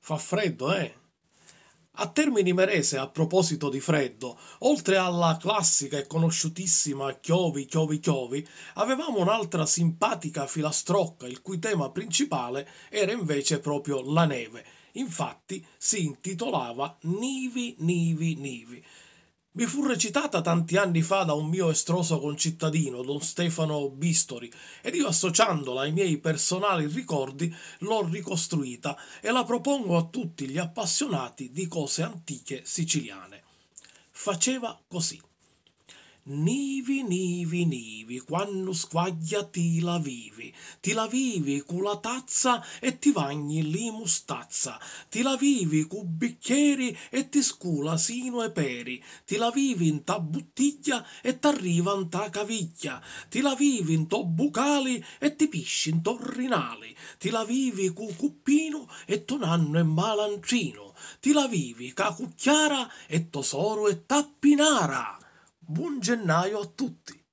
Fa freddo, eh? A Termini Imerese, a proposito di freddo, oltre alla classica e conosciutissima Chiovi, Chiovi, Chiovi, avevamo un'altra simpatica filastrocca, il cui tema principale era invece proprio la neve. Infatti si intitolava Nivi, Nivi, Nivi. Mi fu recitata tanti anni fa da un mio estroso concittadino, don Stefano Bistori, ed io associandola ai miei personali ricordi l'ho ricostruita e la propongo a tutti gli appassionati di cose antiche siciliane. Faceva così. Nivi, nivi, nivi, quando squaglia ti la vivi cu la tazza e ti bagni li mustazza, ti la vivi cu bicchieri e ti scula sino e peri, ti la vivi in ta bottiglia e t'arriva in ta caviglia, ti la vivi in to bucali e ti pisci in torrinali, ti la vivi cu cuppino e to nanno è malancino, ti la vivi ca cucchiara e tosoro e tappinara. Buon gennaio a tutti!